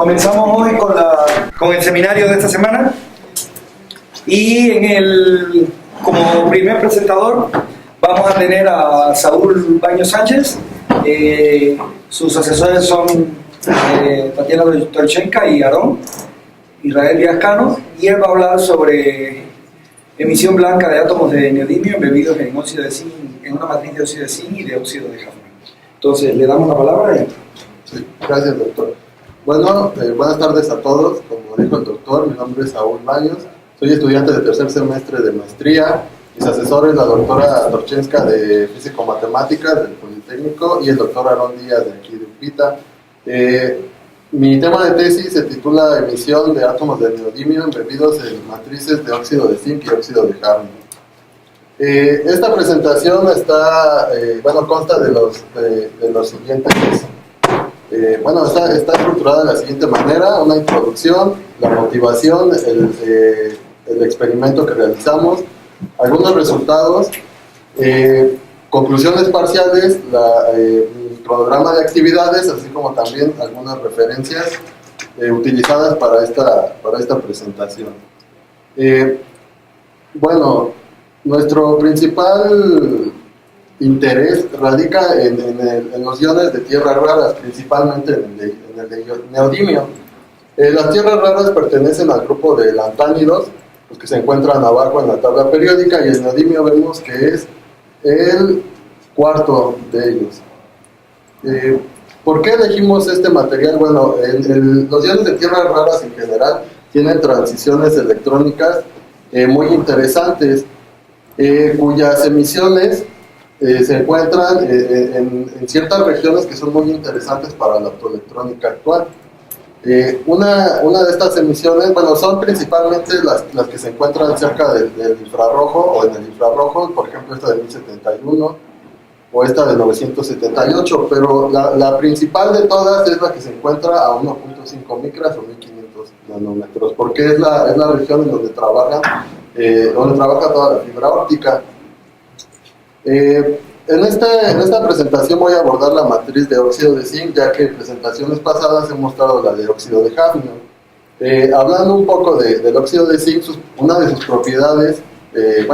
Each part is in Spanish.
Comenzamos hoy con el seminario de esta semana y como primer presentador vamos a tener a Saúl Baños Sánchez. Sus asesores son Tatiana Tolchenka y Aarón Israel Díaz-Cano, y él va a hablar sobre emisión blanca de átomos de neodimio embebidos en óxido de zinc, en una matriz de óxido de zinc y de óxido de hafnia. Entonces le damos la palabra y... Sí, gracias, doctor. Bueno, buenas tardes a todos. Como dijo el doctor, mi nombre es Saúl Baños, soy estudiante de tercer semestre de maestría. Mis asesores, la doctora Torchenska de Físico-Matemáticas del Politécnico y el doctor Aarón Díaz de aquí de UPITA. Mi tema de tesis se titula Emisión de átomos de neodimio embebidos en matrices de óxido de zinc y óxido de hafnia. Esta presentación consta de los siguientes. Está estructurada de la siguiente manera: una introducción, la motivación, el experimento que realizamos, algunos resultados, conclusiones parciales, mi cronograma de actividades, así como también algunas referencias utilizadas para esta presentación. Nuestro principal interés radica en los iones de tierras raras, principalmente en el neodimio. Las tierras raras pertenecen al grupo de lantánidos, los que se encuentran abajo en la tabla periódica, y el neodimio vemos que es el cuarto de ellos. ¿Por qué elegimos este material? Bueno, los iones de tierras raras en general tienen transiciones electrónicas muy interesantes, cuyas emisiones se encuentran en ciertas regiones que son muy interesantes para la optoelectrónica actual. Una de estas emisiones, son principalmente las que se encuentran cerca del infrarrojo o en el infrarrojo, por ejemplo esta de 1071 o esta de 978, pero la principal de todas es la que se encuentra a 1.5 micras o 1500 nanómetros, porque es la región en donde trabaja toda la fibra óptica. En esta presentación voy a abordar la matriz de óxido de zinc, ya que en presentaciones pasadas he mostrado la de óxido de hafnio. Hablando un poco del óxido de zinc, una de sus propiedades,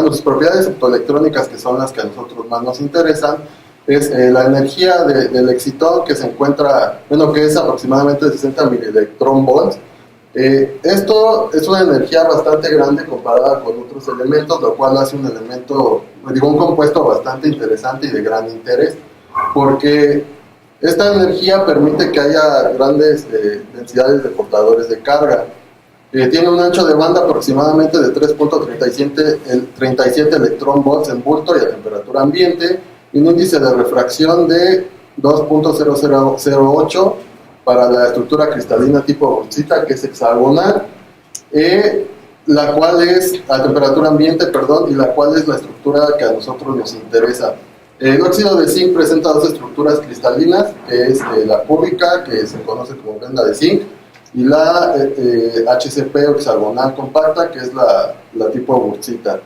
sus propiedades optoelectrónicas, que son las que a nosotros más nos interesan, es la energía del excitón, que se encuentra, que es aproximadamente 60 milielectronvolts. Esto es una energía bastante grande comparada con otros elementos, lo cual hace un compuesto bastante interesante y de gran interés, porque esta energía permite que haya grandes densidades de portadores de carga. Tiene un ancho de banda aproximadamente de 3.37 electronvolts en bulto y a temperatura ambiente, y un índice de refracción de 2.0008 para la estructura cristalina tipo bolsita, que es hexagonal, la cual es a temperatura ambiente, y la cual es la estructura que a nosotros nos interesa. El óxido de zinc presenta dos estructuras cristalinas, que es la cúbica, que se conoce como venda de zinc, y la HCP hexagonal compacta, que es la tipo bolsita.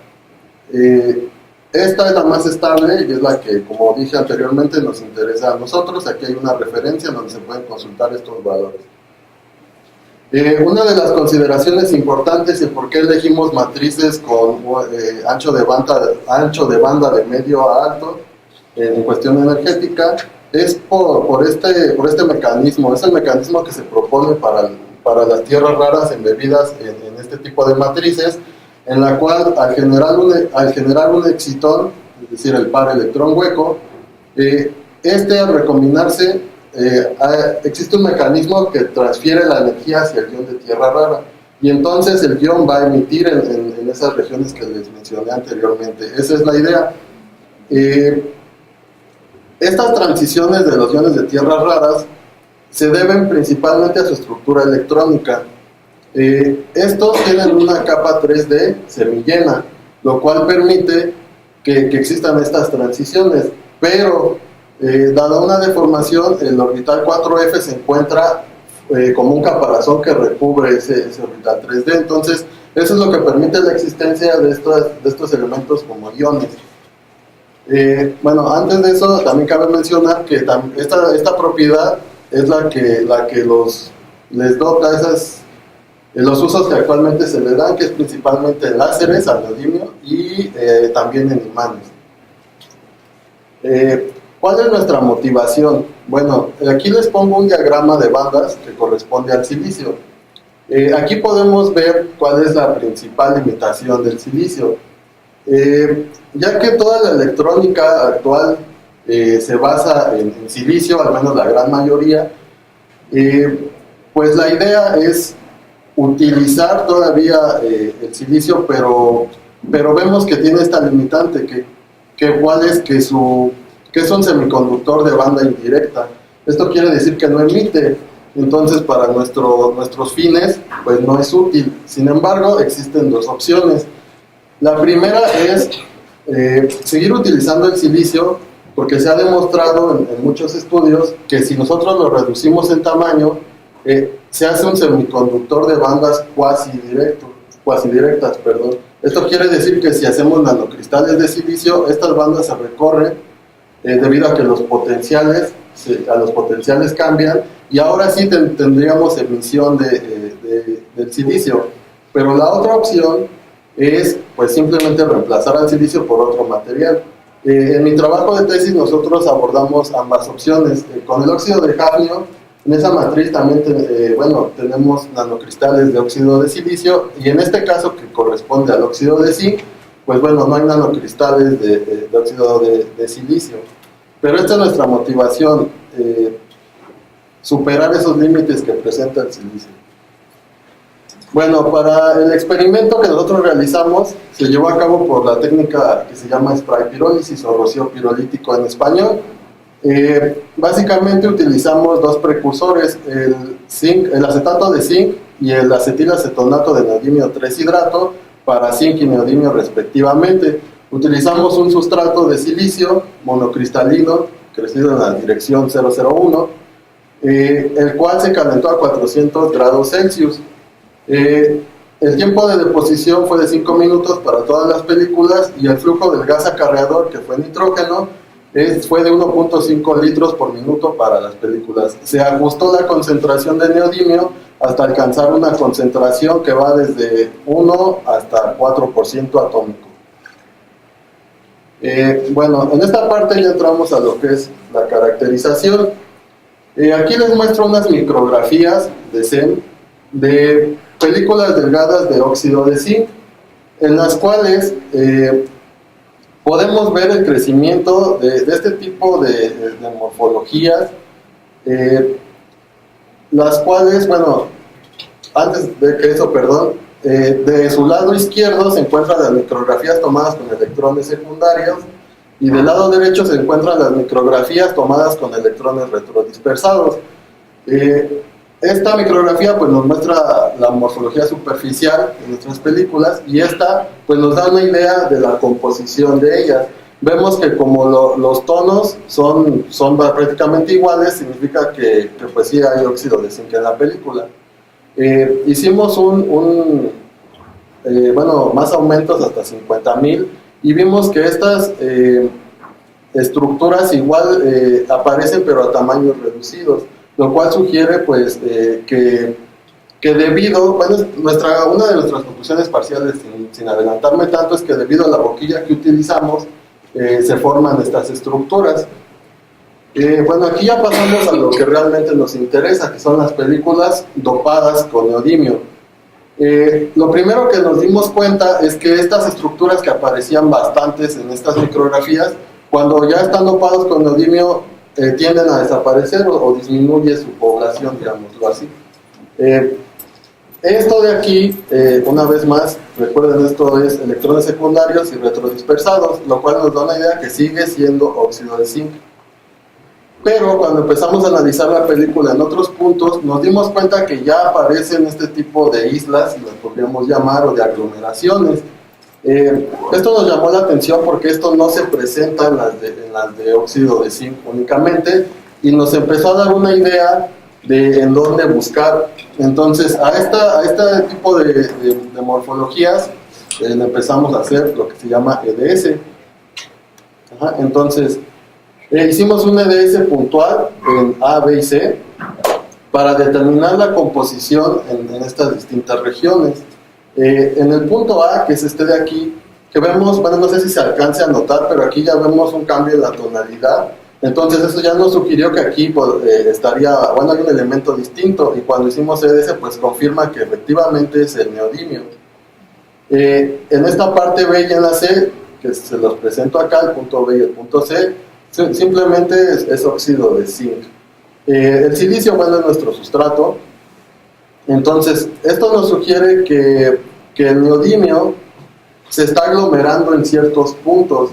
Esta es la más estable y es la que, como dije anteriormente, nos interesa a nosotros. Aquí hay una referencia donde se pueden consultar estos valores. Una de las consideraciones importantes y por qué elegimos matrices con ancho de banda de medio a alto en cuestión energética es por este mecanismo. Es el mecanismo que se propone para las tierras raras embebidas en este tipo de matrices, en la cual al generar un excitón, es decir, el par electrón hueco, al recombinarse, existe un mecanismo que transfiere la energía hacia el ion de tierra rara, y entonces el ion va a emitir en esas regiones que les mencioné anteriormente. Esa es la idea. Estas transiciones de los iones de tierras raras se deben principalmente a su estructura electrónica. Estos tienen una capa 3D semillena, lo cual permite que existan estas transiciones, pero dada una deformación, el orbital 4F se encuentra como un caparazón que recubre ese orbital 3D. Entonces eso es lo que permite la existencia de estos elementos como iones. Antes de eso también cabe mencionar que esta propiedad es la que les dota los usos que actualmente se le dan, que es principalmente en láseres al neodimio y también en imanes. ¿Cuál es nuestra motivación? Bueno, aquí les pongo un diagrama de bandas que corresponde al silicio. Aquí podemos ver cuál es la principal limitación del silicio. Ya que toda la electrónica actual se basa en silicio, al menos la gran mayoría, pues la idea es utilizar todavía el silicio, pero vemos que tiene esta limitante, cuál es que es un semiconductor de banda indirecta. Esto quiere decir que no emite, entonces para nuestros fines pues no es útil. Sin embargo, existen dos opciones. La primera es seguir utilizando el silicio, porque se ha demostrado en muchos estudios que si nosotros lo reducimos en tamaño, se hace un semiconductor de bandas cuasidirectas. Esto quiere decir que si hacemos nanocristales de silicio, estas bandas se recorren debido a que los potenciales cambian, y ahora sí tendríamos emisión del silicio. Pero la otra opción es pues simplemente reemplazar al silicio por otro material. En mi trabajo de tesis nosotros abordamos ambas opciones. Con el óxido de hafnio, en esa matriz también tenemos nanocristales de óxido de silicio, y en este caso, que corresponde al óxido de zinc, pues bueno, no hay nanocristales de óxido de silicio. Pero esta es nuestra motivación, superar esos límites que presenta el silicio. Bueno, para el experimento que nosotros realizamos, se llevó a cabo por la técnica que se llama spray pirólisis o rocío pirolítico en español. Básicamente utilizamos dos precursores, el acetato de zinc y el acetilacetonato de neodimio 3-hidrato para zinc y neodimio respectivamente. Utilizamos un sustrato de silicio monocristalino crecido en la dirección 001, el cual se calentó a 400 grados Celsius. El tiempo de deposición fue de 5 minutos para todas las películas, y el flujo del gas acarreador, que fue nitrógeno, fue de 1.5 litros por minuto para las películas. Se ajustó la concentración de neodimio hasta alcanzar una concentración que va desde 1 hasta 4% atómico. Bueno, en esta parte ya entramos a lo que es la caracterización. Aquí les muestro unas micrografías de SEM de películas delgadas de óxido de zinc, en las cuales podemos ver el crecimiento de este tipo de morfologías, las cuales, bueno, antes de que eso, de su lado izquierdo se encuentran las micrografías tomadas con electrones secundarios, y del lado derecho se encuentran las micrografías tomadas con electrones retrodispersados. Esta micrografía pues nos muestra la morfología superficial de nuestras películas, y esta pues nos da una idea de la composición de ellas. Vemos que como los tonos son prácticamente iguales, significa que pues sí hay óxido de zinc en la película. Hicimos más aumentos hasta 50,000, y vimos que estas estructuras igual aparecen, pero a tamaños reducidos, lo cual sugiere pues que debido, una de nuestras conclusiones parciales, sin adelantarme tanto, es que debido a la boquilla que utilizamos se forman estas estructuras. Aquí ya pasamos a lo que realmente nos interesa, que son las películas dopadas con neodimio. Lo primero que nos dimos cuenta es que estas estructuras que aparecían bastantes en estas micrografías, cuando ya están dopados con neodimio, tienden a desaparecer o disminuye su población, digámoslo así. Esto de aquí, una vez más, recuerden, esto es electrones secundarios y retrodispersados, lo cual nos da una idea que sigue siendo óxido de zinc. Pero cuando empezamos a analizar la película en otros puntos, nos dimos cuenta que ya aparecen este tipo de islas, si las podríamos llamar, o de aglomeraciones. Esto nos llamó la atención porque esto no se presenta en las de óxido de zinc únicamente, y nos empezó a dar una idea de en dónde buscar. Entonces a este tipo de morfologías le empezamos a hacer lo que se llama EDS. Entonces hicimos un EDS puntual en A, B y C, para determinar la composición en estas distintas regiones. En el punto A, que es este de aquí, que vemos, bueno, no sé si se alcance a notar, pero aquí ya vemos un cambio en la tonalidad. Entonces eso ya nos sugirió que aquí estaría, bueno, hay un elemento distinto, y cuando hicimos CDS pues confirma que efectivamente es el neodimio. En esta parte B y en la C, que se los presento acá, el punto B y el punto C, simplemente es óxido de zinc. El silicio, bueno, es nuestro sustrato. Entonces esto nos sugiere que el neodimio se está aglomerando en ciertos puntos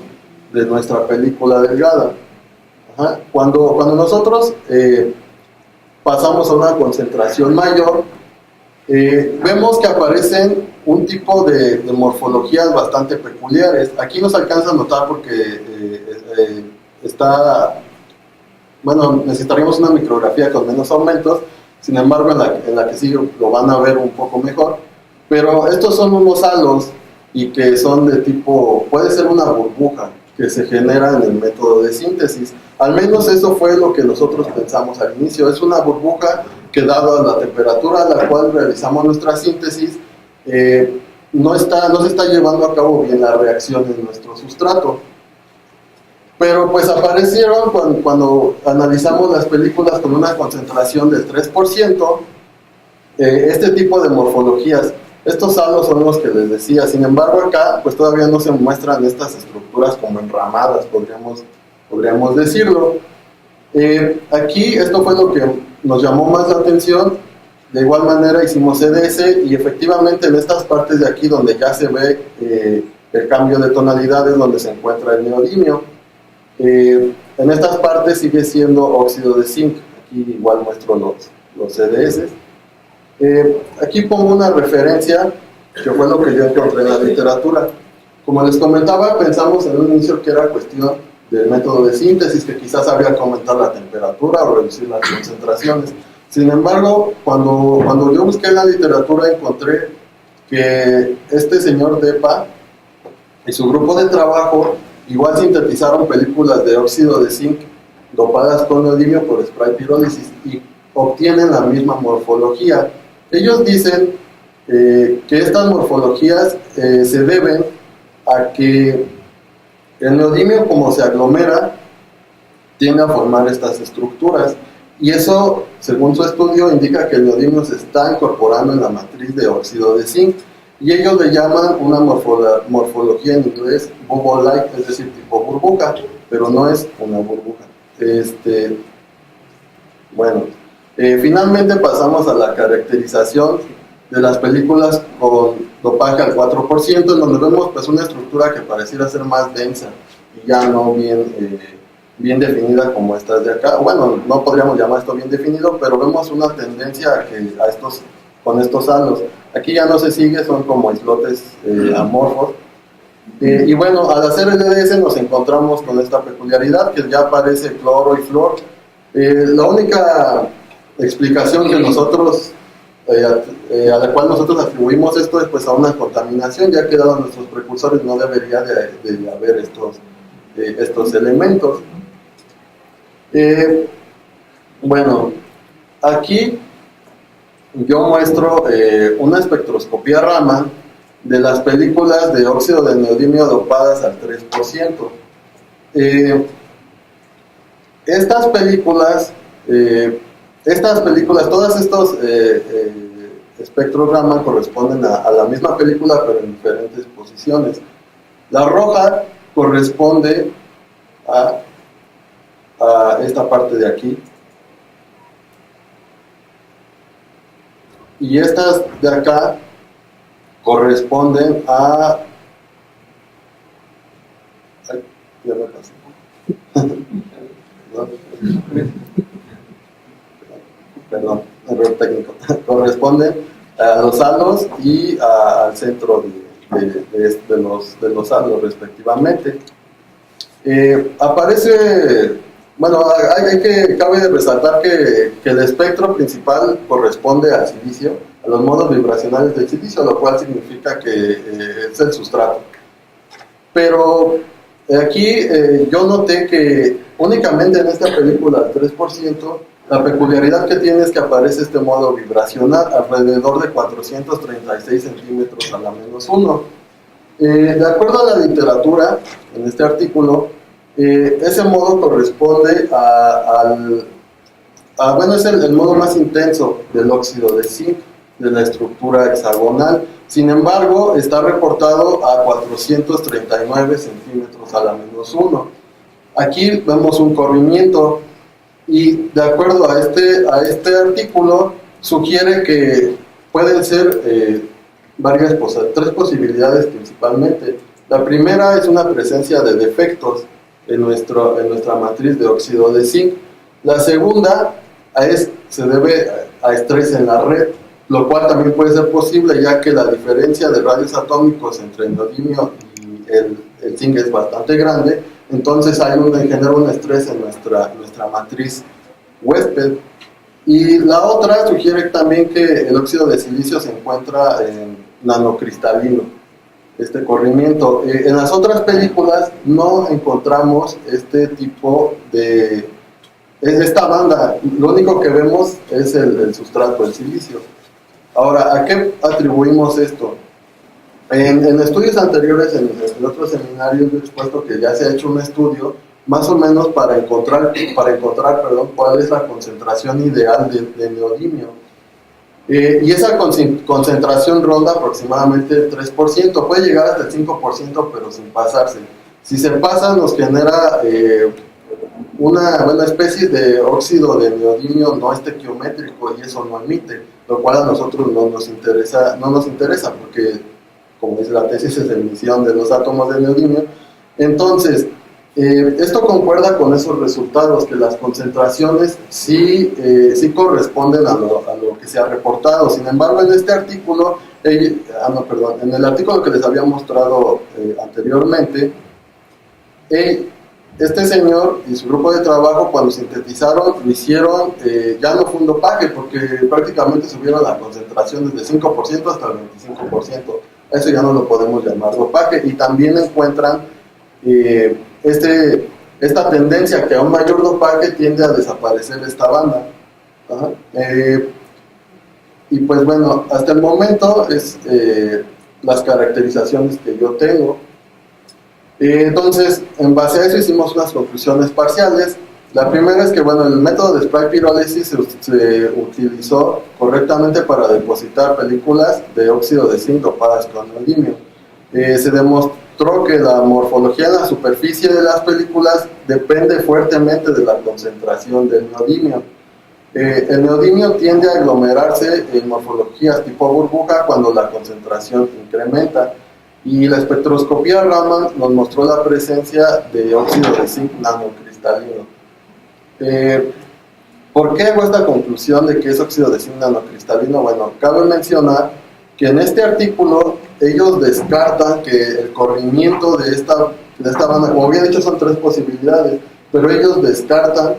de nuestra película delgada. Ajá. Cuando nosotros pasamos a una concentración mayor, vemos que aparecen un tipo de morfologías bastante peculiares. Aquí no se alcanza a notar porque bueno, necesitaríamos una micrografía con menos aumentos, sin embargo en la que sigue lo van a ver un poco mejor. Pero estos son unos halos y que son de tipo, puede ser una burbuja que se genera en el método de síntesis. Al menos eso fue lo que nosotros pensamos al inicio. Es una burbuja que, dado a la temperatura a la cual realizamos nuestra síntesis, no se está llevando a cabo bien la reacción en nuestro sustrato. Pero pues aparecieron cuando analizamos las películas con una concentración del 3%, este tipo de morfologías. Estos halos son los que les decía. Sin embargo, acá pues todavía no se muestran estas estructuras como enramadas, podríamos decirlo. Aquí esto fue lo que nos llamó más la atención. De igual manera hicimos CDS y efectivamente en estas partes de aquí donde ya se ve el cambio de tonalidades, donde se encuentra el neodimio. En estas partes sigue siendo óxido de zinc. Aquí igual muestro los CDS. Aquí pongo una referencia que fue lo que yo encontré en la literatura. Como les comentaba, pensamos en un inicio que era cuestión del método de síntesis, que quizás habría que aumentar la temperatura o reducir las concentraciones. Sin embargo, cuando yo busqué en la literatura, encontré que este señor Depa y su grupo de trabajo igual sintetizaron películas de óxido de zinc dopadas con neodimio por spray pirólisis y obtienen la misma morfología. Ellos dicen que estas morfologías se deben a que el neodimio, como se aglomera, tiende a formar estas estructuras, y eso, según su estudio, indica que el neodimio se está incorporando en la matriz de óxido de zinc, y ellos le llaman una morfología en inglés bubble-like, es decir, tipo burbuja, pero no es una burbuja. Finalmente pasamos a la caracterización de las películas con dopaje al 4%, en donde vemos pues una estructura que pareciera ser más densa y ya no bien definida como estas de acá. Bueno, no podríamos llamar esto bien definido, pero vemos una tendencia con estos halos. Aquí ya no se sigue, son como islotes amorfos. Y bueno, al hacer el DDS nos encontramos con esta peculiaridad que ya aparece cloro y flor. La única explicación que nosotros a la cual nosotros atribuimos esto es pues a una contaminación, ya que dado nuestros precursores no debería de haber estos elementos. Bueno, aquí yo muestro una espectroscopía Raman de las películas de óxido de neodimio dopadas al 3%. Estas películas, todos estos espectros Raman corresponden a la misma película, pero en diferentes posiciones. La roja corresponde a esta parte de aquí, y estas de acá corresponden a... Ay, ya me pasé. Perdón, error técnico. Corresponden a los halos y al centro de los halos respectivamente. Cabe resaltar que el espectro principal corresponde al silicio, a los modos vibracionales del silicio, lo cual significa que es el sustrato. Pero aquí yo noté que únicamente en esta película, el 3%, La peculiaridad que tiene es que aparece este modo vibracional alrededor de 436 centímetros a la menos 1. De acuerdo a la literatura, en este artículo, ese modo corresponde bueno, es el modo más intenso del óxido de zinc, de la estructura hexagonal. Sin embargo, está reportado a 439 centímetros a la menos 1. Aquí vemos un corrimiento y de acuerdo a este artículo sugiere que pueden ser tres posibilidades principalmente. La primera es una presencia de defectos en nuestra matriz de óxido de zinc. La segunda se debe a estrés en la red, lo cual también puede ser posible ya que la diferencia de radios atómicos entre el neodimio y el zinc es bastante grande. Entonces genera un estrés en nuestra matriz huésped. Y la otra sugiere también que el óxido de silicio se encuentra en nanocristalino, este corrimiento. En las otras películas no encontramos este tipo de... esta banda, lo único que vemos es el sustrato, el silicio. Ahora, ¿a qué atribuimos esto? En estudios anteriores, en otros seminarios, he expuesto que ya se ha hecho un estudio más o menos para encontrar cuál es la concentración ideal de neodimio. Y esa concentración ronda aproximadamente el 3%, puede llegar hasta el 5%, pero sin pasarse. Si se pasa, nos genera una especie de óxido de neodimio no estequiométrico y eso no emite, lo cual a nosotros no nos interesa porque, como dice la tesis, es emisión de los átomos de neodimio. Entonces, esto concuerda con esos resultados, que las concentraciones sí corresponden a lo que se ha reportado. Sin embargo, en este artículo, en el artículo que les había mostrado anteriormente, este señor y su grupo de trabajo, cuando sintetizaron, lo hicieron, ya no fue un dopaje, porque prácticamente subieron la concentración desde 5% hasta el 25%. Eso ya no lo podemos llamar dopaje. Y también encuentran esta tendencia que a un mayor dopaje tiende a desaparecer esta banda. Y pues bueno, hasta el momento es las caracterizaciones que yo tengo. Entonces, en base a eso hicimos unas conclusiones parciales. La primera es que, bueno, el método de spray pirólisis se utilizó correctamente para depositar películas de óxido de zinc dopadas con neodimio. Se demostró que la morfología en la superficie de las películas depende fuertemente de la concentración del neodimio. El neodimio tiende a aglomerarse en morfologías tipo burbuja cuando la concentración incrementa. Y la espectroscopía Raman nos mostró la presencia de óxido de zinc nanocristalino. ¿Por qué hago esta conclusión de que es óxido de zinc nanocristalino? Bueno, cabe mencionar que en este artículo ellos descartan que el corrimiento de esta banda, como bien dicho, son tres posibilidades, pero ellos descartan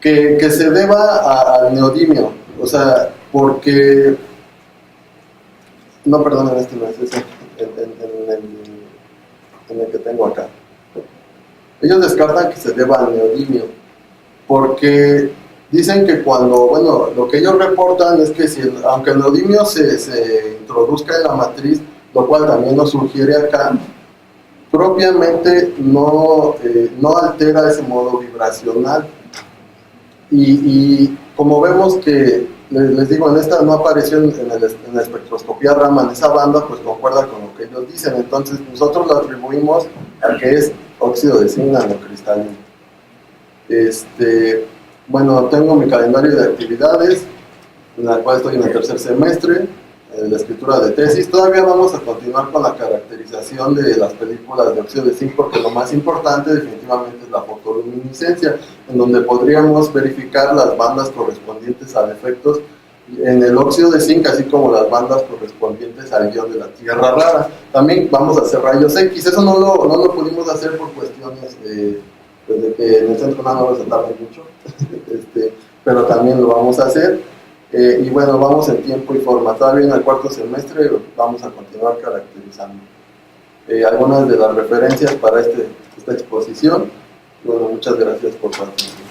que se deba al neodimio, o sea, porque... No, perdón, este no es ese, en el que tengo acá. Ellos descartan que se deba al neodimio, porque dicen que lo que ellos reportan es que aunque el neodimio se introduzca en la matriz, lo cual también nos sugiere acá, propiamente no altera ese modo vibracional. Y como vemos que, les digo, en esta no apareció en la espectroscopía Raman, esa banda pues concuerda con lo que ellos dicen. Entonces nosotros lo atribuimos a que es óxido de zinc nanocristalino. Bueno, tengo mi calendario de actividades, en la cual estoy en el tercer semestre, la escritura de tesis. Todavía vamos a continuar con la caracterización de las películas de óxido de zinc, porque lo más importante definitivamente es la fotoluminiscencia, en donde podríamos verificar las bandas correspondientes a defectos en el óxido de zinc, así como las bandas correspondientes al ion de la tierra rara. También vamos a hacer rayos X. Eso no lo pudimos hacer por cuestiones de que en el centro no se tarda mucho, pero también lo vamos a hacer. Y bueno, vamos en tiempo y forma. Todavía en el cuarto semestre vamos a continuar caracterizando algunas de las referencias para esta exposición. Bueno, muchas gracias por participar.